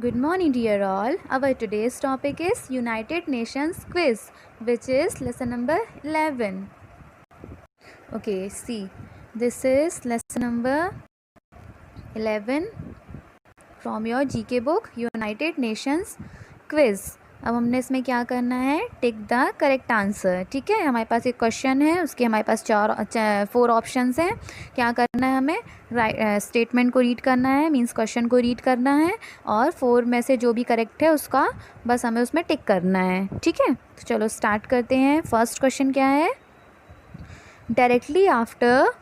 Good morning, dear all. Our today's topic is United Nations quiz, which is lesson number 11. Okay, see, this is lesson number 11 from your GK book United Nations quiz. अब हमने इसमें क्या करना है, tick the correct answer. ठीक है, हमारे पास एक क्वेश्चन है, उसके हमारे पास 4 ऑप्शंस हैं. क्या करना है हमें, स्टेटमेंट को रीड करना है, मींस क्वेश्चन को रीड करना है, और 4 में से जो भी करेक्ट है उसका बस हमें उसमें टिक करना है. ठीक है, तो चलो स्टार्ट करते हैं. फर्स्ट क्वेश्चन क्या है, directly after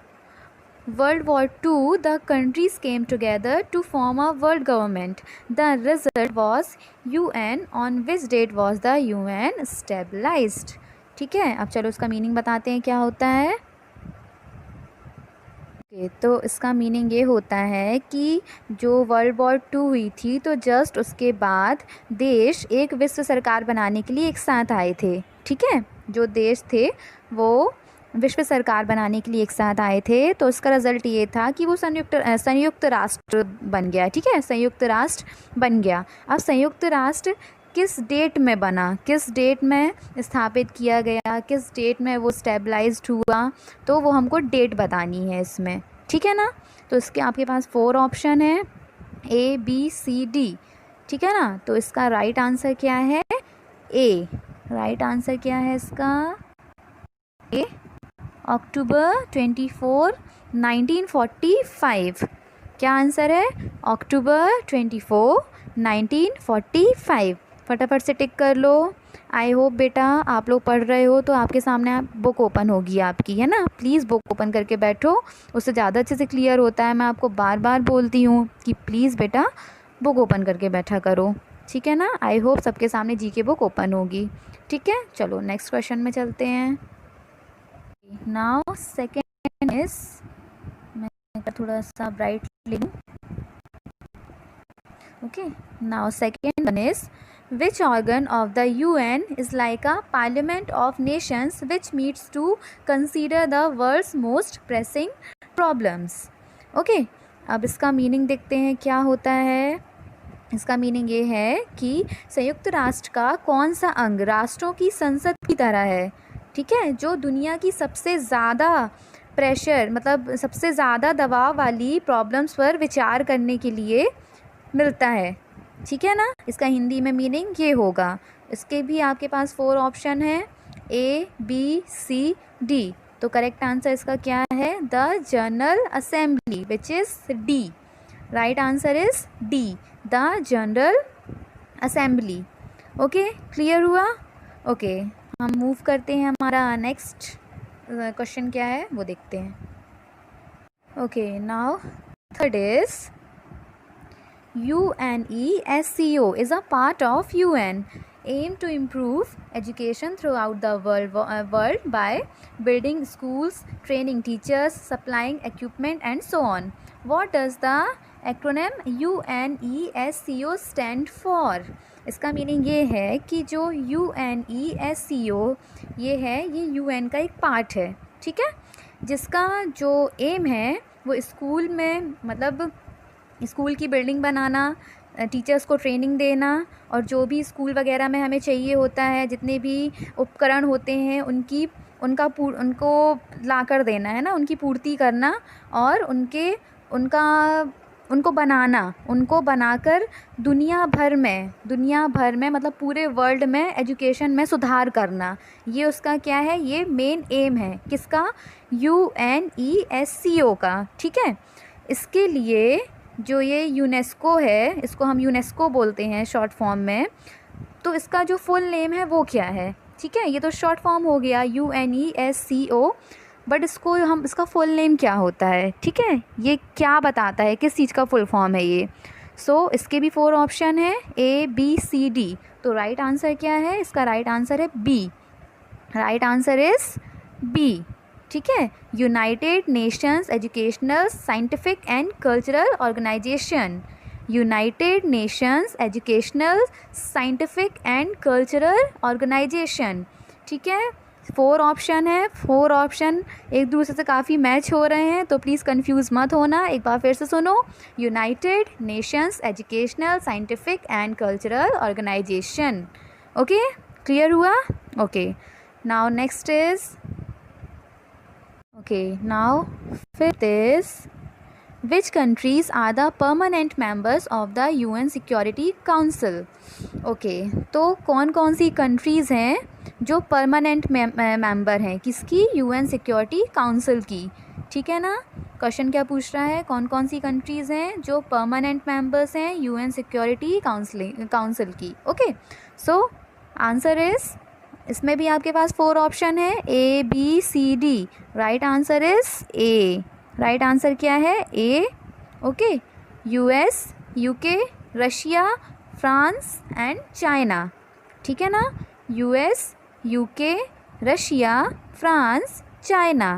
World War II, the countries came together to form a world government. The result was UN. On which date was the UN stabilized? ठीक है, अब चलो उसका मीनिंग बताते हैं क्या होता है. तो इसका मीनिंग ये होता है कि जो वर्ल्ड वॉर 2 हुई थी तो जस्ट उसके बाद देश एक विश्व सरकार बनाने के लिए एक साथ आए थे. ठीक है, जो देश थे वो विश्व सरकार बनाने के लिए एक साथ आए थे. तो उसका रिज़ल्ट ये था कि वो संयुक्त राष्ट्र बन गया. ठीक है, संयुक्त राष्ट्र बन गया. अब संयुक्त राष्ट्र किस डेट में बना, किस डेट में स्थापित किया गया, किस डेट में वो स्टेबलाइज्ड हुआ, तो वो हमको डेट बतानी है इसमें. ठीक है ना, तो इसके आपके पास 4 ऑप्शन है, ABCD. ठीक है ना, तो इसका राइट आंसर क्या है, ए. राइट आंसर क्या है इसका, ए, अक्टूबर 24, 1945. क्या आंसर है, अक्टूबर 24, 1945. फटाफट से टिक कर लो. आई होप बेटा आप लोग पढ़ रहे हो तो आपके सामने आप बुक ओपन होगी आपकी, है ना. प्लीज़ बुक ओपन करके बैठो, उससे ज़्यादा अच्छे से क्लियर होता है. मैं आपको बार बार बोलती हूँ कि प्लीज़ बेटा बुक ओपन करके बैठा करो. ठीक है ना, आई होप सबके सामने जीके बुक ओपन होगी. ठीक है, चलो नेक्स्ट क्वेश्चन में चलते हैं. नाउ सेकेंड इज, मैं थोड़ा सा ब्राइट लिखूँ. Okay, now second one is, which organ of the UN is like a parliament of nations which meets to consider the world's most pressing problems. Okay, अब इसका meaning देखते हैं क्या होता है. इसका मीनिंग ये है कि संयुक्त राष्ट्र का कौन सा अंग राष्ट्रों की संसद की तरह है. ठीक है, जो दुनिया की सबसे ज़्यादा प्रेशर, मतलब सबसे ज़्यादा दबाव वाली प्रॉब्लम्स पर विचार करने के लिए मिलता है. ठीक है ना, इसका हिंदी में मीनिंग ये होगा. इसके भी आपके पास 4 ऑप्शन है, ABCD. तो करेक्ट आंसर इसका क्या है, the general assembly, which is D. Right answer is D, the general assembly. Okay, clear हुआ. ओके, हम मूव करते हैं. हमारा नेक्स्ट क्वेश्चन क्या है वो देखते हैं. Okay, now third is, UNESCO is a part of UN, aim to improve education throughout the world by building schools, training teachers, supplying equipment and so on. What does the acronym UNESCO stand for? इसका meaning ये है कि जो UNESCO ये है, ये UN का एक पार्ट है. ठीक है, जिसका जो एम है वो स्कूल में, मतलब स्कूल की बिल्डिंग बनाना, टीचर्स को ट्रेनिंग देना, और जो भी स्कूल वगैरह में हमें चाहिए होता है, जितने भी उपकरण होते हैं उनको ला कर देना है ना, उनकी पूर्ति करना, और उनको बनाकर दुनिया भर में मतलब पूरे वर्ल्ड में एजुकेशन में सुधार करना. ये उसका क्या है, ये मेन एम है. किसका, UNESCO का. ठीक है, इसके लिए जो ये यूनेस्को है, इसको हम यूनेस्को बोलते हैं शॉर्ट फॉर्म में. तो इसका जो फुल नेम है वो क्या है. ठीक है, ये तो शॉर्ट फॉर्म हो गया UNESCO, बट इसका फुल नेम क्या होता है. ठीक है, ये क्या बताता है, किस चीज़ का फुल फॉर्म है ये. सो इसके भी 4 ऑप्शन है, ABCD. तो राइट आंसर क्या है, इसका राइट आंसर है B. Right answer is B. ठीक है, United Nations Educational Scientific and Cultural Organization. United Nations Educational Scientific and Cultural Organization. ठीक है, 4 ऑप्शन है, 4 ऑप्शन एक दूसरे से काफ़ी मैच हो रहे हैं, तो प्लीज़ कंफ्यूज मत होना। एक बार फिर से सुनो, United Nations Educational Scientific and Cultural Organization. Okay, clear हुआ? Okay, now next is, okay now fifth is, which countries are the permanent members of the UN Security Council? Okay, तो कौन कौन सी कंट्रीज़ हैं जो परमानेंट मेंबर हैं किसकी? UN security council की। ठीक है ना, क्वेश्चन क्या पूछ रहा है, कौन कौन सी कंट्रीज़ हैं जो परमानेंट मेंबर्स हैं यूएन सिक्योरिटी काउंसिल की। ओके, सो आंसर इज़, इसमें भी आपके पास 4 ऑप्शन है, A B C D। Right answer is A। Right answer क्या है? A. Okay, US, UK, Russia, France and China. ठीक है ना, US, UK, Russia, France, China.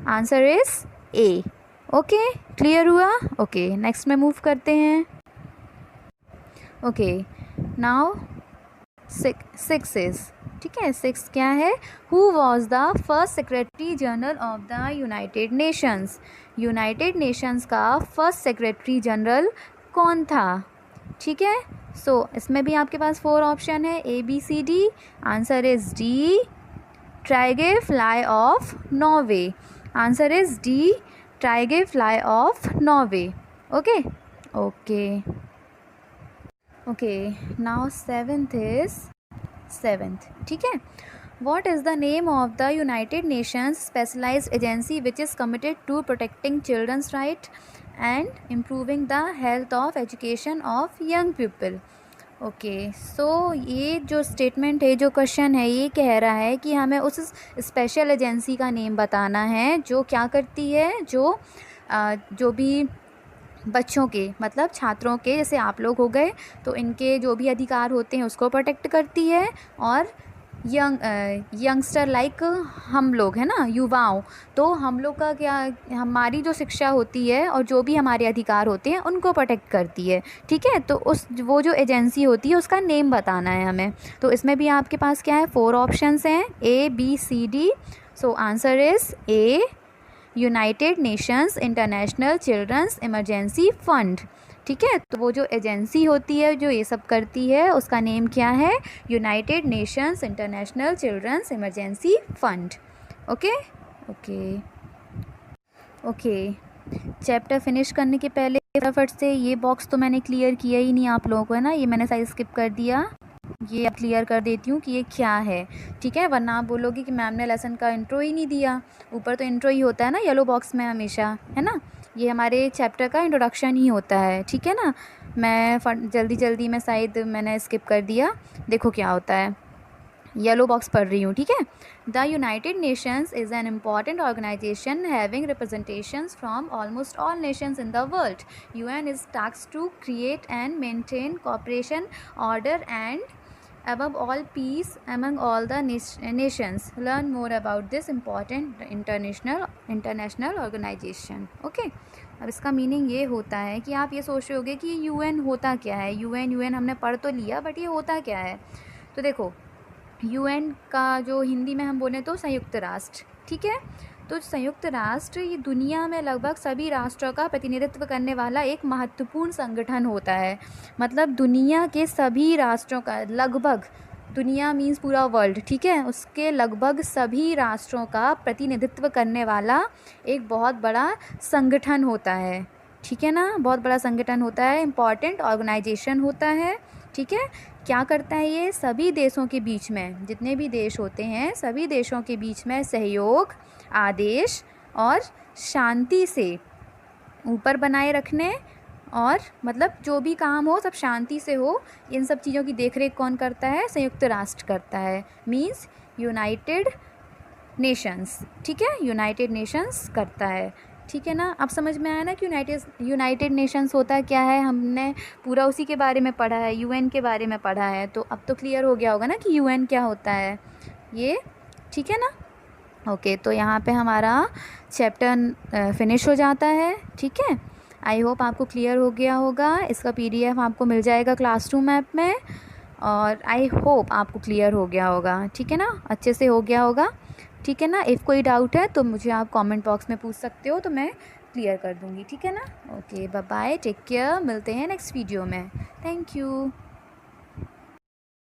Answer is A. Okay, clear हुआ? ओके, नेक्स्ट में move करते हैं। Okay, now 6 is, ठीक है, 6 क्या है? Who was the first secretary general of the United Nations? United Nations का फर्स्ट सेक्रेटरी जनरल कौन था? ठीक है, सो इसमें भी आपके पास 4 ऑप्शन है, A B C D। Answer is D, Trygve Lie of Norway. Answer is D, Trygve Lie of Norway. Okay okay okay, now 7th is, 7th, ठीक है, what is the name of the United Nations specialized agency which is committed to protecting children's right and improving the health of education of young people? Okay, so ये जो statement है, जो question है, ये कह रहा है कि हमें उस स्पेशल एजेंसी का नेम बताना है जो क्या करती है, जो भी बच्चों के, मतलब छात्रों के, जैसे आप लोग हो गए, तो इनके जो भी अधिकार होते हैं उसको प्रोटेक्ट करती है, और यंगस्टर लाइक हम लोग है ना, युवाओं, तो हम लोग का क्या, हमारी जो शिक्षा होती है और जो भी हमारे अधिकार होते हैं उनको प्रोटेक्ट करती है। ठीक है, तो वो जो एजेंसी होती है उसका नेम बताना है हमें। तो इसमें भी आपके पास क्या है, 4 ऑप्शंस हैं, A B C D। So answer is A, United Nations International Children's Emergency Fund. ठीक है, तो वो जो एजेंसी होती है जो ये सब करती है उसका नेम क्या है? United Nations International Children's Emergency Fund. Okay okay okay, chapter finish करने के पहले फटाफट से ये बॉक्स तो मैंने क्लियर किया ही नहीं आप लोगों को, है ना, ये मैंने साइज स्किप कर दिया। ये अब क्लियर कर देती हूँ कि ये क्या है। ठीक है, वरना आप बोलोगे कि मैम ने लेसन का इंट्रो ही नहीं दिया। ऊपर तो इंट्रो ही होता है ना येलो बॉक्स में हमेशा, है ना, ये हमारे चैप्टर का इंट्रोडक्शन ही होता है। ठीक है ना, मैं जल्दी जल्दी में शायद मैंने स्किप कर दिया। देखो क्या होता है, येलो बॉक्स पढ़ रही हूँ। ठीक है, the United Nations is an important organization having representations from almost all nations in the world. UN is tasked to create and maintain cooperation, order and above all peace among all the nations. Learn more about this important international organization. Okay, अब इसका meaning ये होता है कि आप ये सोच रहे होगे कि यूएन होता क्या है। यूएन हमने पढ़ तो लिया, बट ये होता क्या है? तो देखो, यूएन का जो हिंदी में हम बोलें तो संयुक्त राष्ट्र। ठीक है, तो संयुक्त राष्ट्र ये दुनिया में लगभग सभी राष्ट्रों का प्रतिनिधित्व करने वाला एक महत्वपूर्ण संगठन होता है। मतलब दुनिया के सभी राष्ट्रों का, लगभग, दुनिया मीन्स पूरा वर्ल्ड, ठीक है, उसके लगभग सभी राष्ट्रों का प्रतिनिधित्व करने वाला एक बहुत बड़ा संगठन होता है। ठीक है ना, बहुत बड़ा संगठन होता है, इम्पॉर्टेंट ऑर्गेनाइजेशन होता है। ठीक है, क्या करता है ये? सभी देशों के बीच में, जितने भी देश होते हैं सभी देशों के बीच में सहयोग, आदेश और शांति से ऊपर बनाए रखने, और मतलब जो भी काम हो सब शांति से हो, इन सब चीज़ों की देखरेख कौन करता है? संयुक्त राष्ट्र करता है, मीन्स यूनाइटेड नेशंस। ठीक है, यूनाइटेड नेशंस करता है। ठीक है ना, अब समझ में आया ना कि यूनाइटेड नेशंस होता क्या है? हमने पूरा उसी के बारे में पढ़ा है, यूएन के बारे में पढ़ा है, तो अब तो क्लियर हो गया होगा ना कि यूएन क्या होता है ये। ठीक है ना, ओके, तो यहाँ पे हमारा चैप्टर फिनिश हो जाता है। ठीक है, आई होप आपको क्लियर हो गया होगा। इसका PDF आपको मिल जाएगा क्लासरूम ऐप में, और आई होप आपको क्लियर हो गया होगा, ठीक है ना, अच्छे से हो गया होगा, ठीक है ना। इफ़ कोई डाउट है तो मुझे आप कमेंट बॉक्स में पूछ सकते हो, तो मैं क्लियर कर दूँगी, ठीक है ना। Okay bye bye, take care, मिलते हैं नेक्स्ट वीडियो में। Thank you.